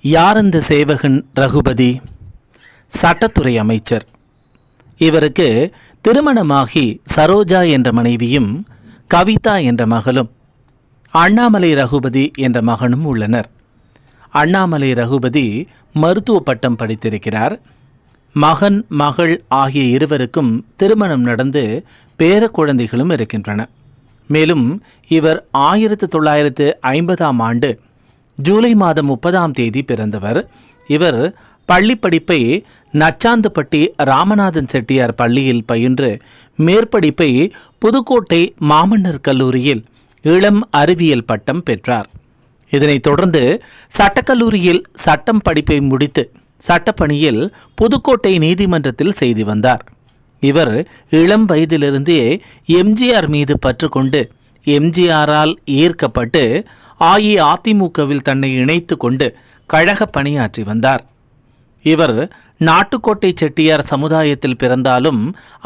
யார் இந்த சேவகன் ரகுபதி? சட்டத்துறை அமைச்சர். இவருக்கு திருமணமாகி சரோஜா என்ற மனைவியும் கவிதா என்ற மகளும் அண்ணாமலை ரகுபதி என்ற மகனும் உள்ளனர். அண்ணாமலை ரகுபதி மருத்துவ பட்டம் படித்திருக்கிறார். மகன் மகள் ஆகிய இருவருக்கும் திருமணம் நடந்து பேர குழந்தைகளும் இருக்கின்றன. மேலும் இவர் 1950ஆம் ஆண்டு ஜூலை மாதம் 30ஆம் தேதி பிறந்தவர். இவர் பள்ளி படிப்பை நச்சாந்துப்பட்டி ராமநாதன் செட்டியார் பள்ளியில் பயின்று மேற்படிப்பை புதுக்கோட்டை மாமன்னர் கல்லூரியில் இளம் அறிவியல் பட்டம் பெற்றார். இதனைத் தொடர்ந்து சட்டக்கல்லூரியில் சட்டம் படிப்பை முடித்து சட்டப்பணியில் புதுக்கோட்டை நீதிமன்றத்தில் செய்து வந்தார். இவர் இளம் வயதிலிருந்தே எம்ஜிஆர் மீது பற்று கொண்டு எம்ஜிஆரால் ஈர்க்கப்பட்டு அஇஅதிமுகவில் தன்னை இணைத்து கொண்டு கழக பணியாற்றி வந்தார். இவர் நாட்டுக்கோட்டை செட்டியார் சமுதாயத்தில் பிறந்தாலும்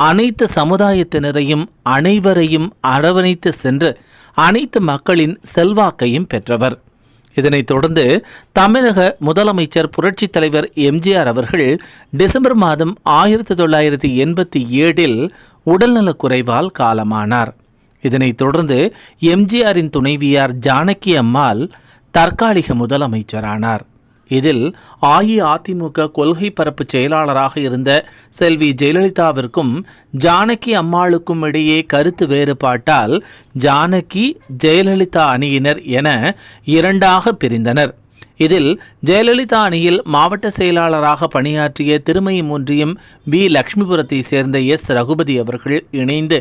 அனைத்து சமுதாயத்தினரையும் அனைவரையும் அரவணைத்து சென்று அனைத்து மக்களின் செல்வாக்கையும் பெற்றவர். இதனைத் தொடர்ந்து தமிழக முதலமைச்சர் புரட்சித் தலைவர் எம்ஜிஆர் அவர்கள் டிசம்பர் மாதம் 1987இல் உடல்நலக்குறைவால் காலமானார். இதனைத் தொடர்ந்து எம்ஜிஆரின் துணைவியார் ஜானகி அம்மாள் தற்காலிக முதலமைச்சரானார். இதில் அஇஅதிமுக கொள்கை பரப்பு செயலாளராக இருந்த செல்வி ஜெயலலிதாவிற்கும் ஜானகி அம்மாளுக்கும் இடையே கருத்து வேறுபாட்டால் ஜானகி ஜெயலலிதா அணியினர் என இரண்டாக பிரிந்தனர். இதில் ஜெயலலிதா அணியில் மாவட்ட செயலாளராக பணியாற்றிய திருமயம் ஒன்றியம் வி. லட்சுமிபுரத்தை சேர்ந்த எஸ். ரகுபதி அவர்கள் இணைந்து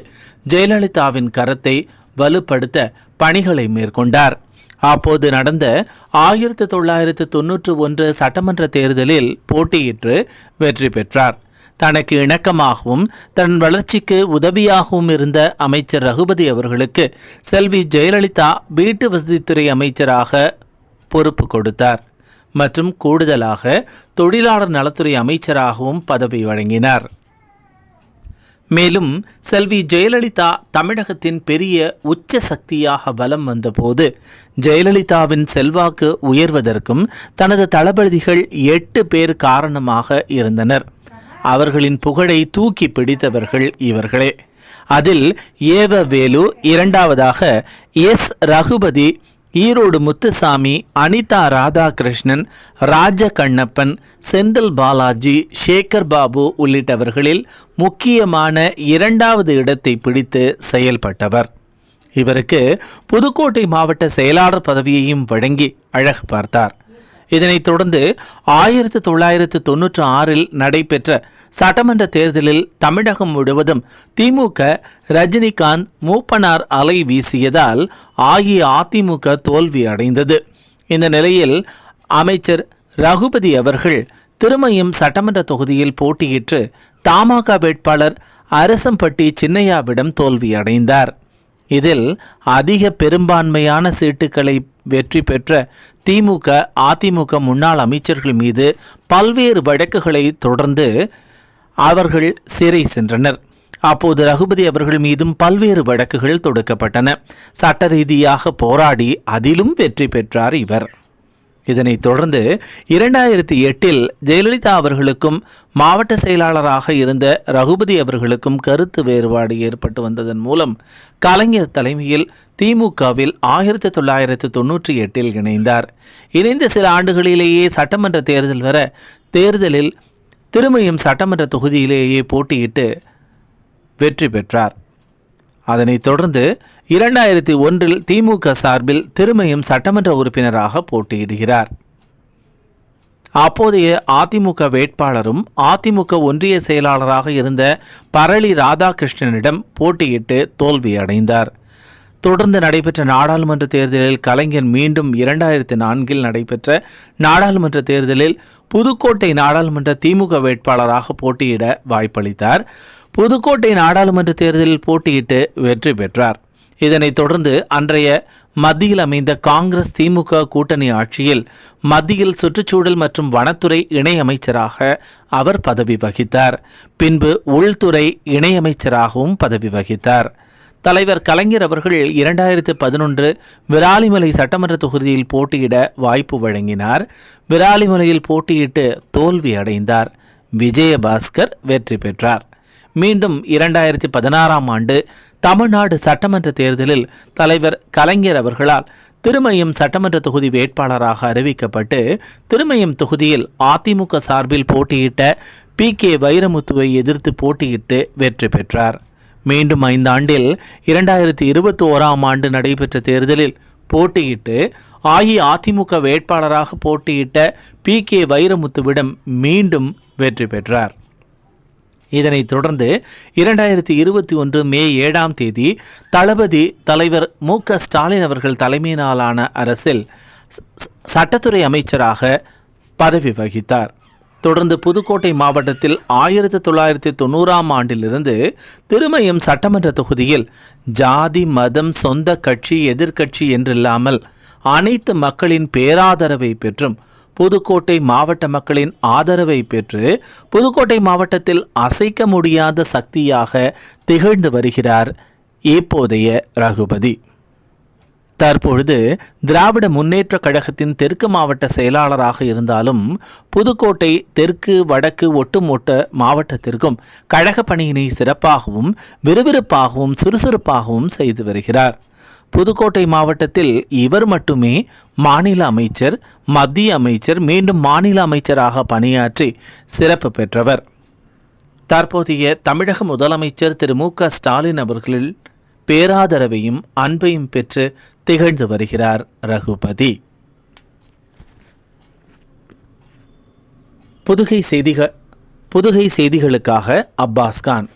ஜெயலலிதாவின் கரத்தை வலுப்படுத்த பணிகளை மேற்கொண்டார். அப்போது நடந்த 1991 சட்டமன்ற தேர்தலில் போட்டியிட்டு வெற்றி பெற்றார். தனக்கு இணக்கமாகவும் தன் வளர்ச்சிக்கு உதவியாகவும் இருந்த அமைச்சர் ரகுபதி அவர்களுக்கு செல்வி ஜெயலலிதா வீட்டு வசதித்துறை அமைச்சராக பொறுப்பு கொடுத்தார் மற்றும் கூடுதலாக தொழிலாளர் நலத்துறை அமைச்சராகவும் பதவி வழங்கினார். மேலும் செல்வி ஜெயலலிதா தமிழகத்தின் பெரிய உச்ச சக்தியாக வலம் வந்தபோது ஜெயலலிதாவின் செல்வாக்கு உயர்வதற்கும் தனது தளபதிகள் 8 பேர் காரணமாக இருந்தனர். அவர்களின் புகழை தூக்கி பிடித்தவர்கள் இவர்களே. அதில் ஏவ வேலு, இரண்டாவதாக எஸ். ரகுபதி, ஈரோடு முத்துசாமி, அனிதா ராதாகிருஷ்ணன், ராஜ கண்ணப்பன், செந்தில் பாலாஜி, சேகர் பாபு உள்ளிட்டவர்களில் முக்கியமான 2வது இடத்தை பிடித்து செயல்பட்டவர். இவருக்கு புதுக்கோட்டை மாவட்ட செயலாளர் பதவியையும் வழங்கி அழகு பார்த்தார். இதனைத் தொடர்ந்து 1996இல் நடைபெற்ற சட்டமன்ற தேர்தலில் தமிழகம் முழுவதும் திமுக ரஜினிகாந்த் மூப்பனார் அலை வீசியதால் அஇஅதிமுக தோல்வி அடைந்தது. இந்த நிலையில் அமைச்சர் ரகுபதி அவர்கள் திருமயம் சட்டமன்ற தொகுதியில் போட்டியிட்டு தமாக வேட்பாளர் அரசம்பட்டி சின்னையாவிடம் தோல்வி அடைந்தார். இதில் அதிக பெரும்பான்மையான சீட்டுகளை வெற்றி பெற்ற திமுக அதிமுக முன்னாள் அமைச்சர்கள் மீது பல்வேறு வழக்குகளை தொடர்ந்து அவர்கள் சிறை சென்றனர். அப்போது ரகுபதி அவர்கள் மீதும் பல்வேறு வழக்குகள் தொடுக்கப்பட்டன. சட்ட ரீதியாக போராடி அதிலும் வெற்றி பெற்றார் இவர். இதனைத் தொடர்ந்து 2008இல் ஜெயலலிதா அவர்களுக்கும் மாவட்ட செயலாளராக இருந்த ரகுபதி அவர்களுக்கும் கருத்து வேறுபாடு ஏற்பட்டு வந்ததன் மூலம் கலைஞர் தலைமையில் திமுகவில் 1998இல் இணைந்தார். இணைந்த சில ஆண்டுகளிலேயே சட்டமன்ற தேர்தல் வர தேர்தலில் திருமயம் சட்டமன்ற தொகுதியிலேயே போட்டியிட்டு வெற்றி பெற்றார். அதனைத் தொடர்ந்து 2001இல் திமுக சார்பில் திருமயம் சட்டமன்ற உறுப்பினராக போட்டியிடுகிறார். அப்போதைய அதிமுக வேட்பாளரும் அதிமுக ஒன்றிய செயலாளராக இருந்த பரளி ராதாகிருஷ்ணனிடம் போட்டியிட்டு தோல்வி அடைந்தார். தொடர்ந்து நடைபெற்ற நாடாளுமன்ற தேர்தலில் கலைஞர் மீண்டும் 2004இல் நடைபெற்ற நாடாளுமன்ற தேர்தலில் புதுக்கோட்டை நாடாளுமன்ற திமுக வேட்பாளராக போட்டியிட வாய்ப்பளித்தார். புதுக்கோட்டை நாடாளுமன்ற தேர்தலில் போட்டியிட்டு வெற்றி பெற்றார். இதனைத் தொடர்ந்து அன்றைய மத்தியில் அமைந்த காங்கிரஸ் திமுக கூட்டணி ஆட்சியில் மத்தியில் சுற்றுச்சூழல் மற்றும் வனத்துறை இணையமைச்சராக அவர் பதவி வகித்தார். பின்பு உள்துறை இணையமைச்சராகவும் பதவி வகித்தார். தலைவர் கலைஞர் அவர்கள் 2011 விராலிமலை சட்டமன்ற தொகுதியில் போட்டியிட வாய்ப்பு வழங்கினார். விராலிமலையில் போட்டியிட்டு தோல்வி அடைந்தார். விஜயபாஸ்கர் வெற்றி பெற்றார். மீண்டும் 2016ஆம் ஆண்டு தமிழ்நாடு சட்டமன்ற தேர்தலில் தலைவர் கலைஞர் அவர்களால் திருமயம் சட்டமன்ற தொகுதி வேட்பாளராக அறிவிக்கப்பட்டு திருமயம் தொகுதியில் அதிமுக சார்பில் போட்டியிட்ட PK வைரமுத்துவை எதிர்த்து போட்டியிட்டு வெற்றி பெற்றார். மீண்டும் 5 ஆண்டில் 2021ஆம் ஆண்டு நடைபெற்ற தேர்தலில் போட்டியிட்டு அஇஅதிமுக வேட்பாளராக போட்டியிட்ட PK வைரமுத்துவிடம் மீண்டும் வெற்றி பெற்றார். இதனைத் தொடர்ந்து 2021 மே 7ஆம் தேதி தளபதி தலைவர் MK ஸ்டாலின் அவர்கள் தலைமையிலான அரசில் சட்டத்துறை அமைச்சராக பதவி வகித்தார். தொடர்ந்து புதுக்கோட்டை மாவட்டத்தில் 1990ஆம் ஆண்டிலிருந்து திருமயம் சட்டமன்ற தொகுதியில் ஜாதி மதம் சொந்த கட்சி எதிர்க்கட்சி என்றில்லாமல் அனைத்து மக்களின் பேராதரவை பெற்றும் புதுக்கோட்டை மாவட்ட மக்களின் ஆதரவை பெற்று புதுக்கோட்டை மாவட்டத்தில் அசைக்க முடியாத சக்தியாக திகழ்ந்து வருகிறார் இப்போதைய ரகுபதி. தற்பொழுது திராவிட முன்னேற்ற கழகத்தின் தெற்கு மாவட்ட செயலாளராக இருந்தாலும் புதுக்கோட்டை தெற்கு வடக்கு ஒட்டுமொத்த மாவட்டத்திற்கும் கழக பணியினை சிறப்பாகவும் விறுவிறுப்பாகவும் சுறுசுறுப்பாகவும் செய்து வருகிறார். புதுக்கோட்டை மாவட்டத்தில் இவர் மட்டுமே மாநில அமைச்சர், மத்திய அமைச்சர், மீண்டும் மாநில அமைச்சராக பணியாற்றி சிறப்பு பெற்றவர். தற்போதைய தமிழக முதலமைச்சர் திரு MK ஸ்டாலின் அவர்களில் பேராதரவையும் அன்பையும் பெற்று திகழ்ந்து வருகிறார் ரகுபதி. புதுகை செய்திகளுக்காக அப்பாஸ் கான்.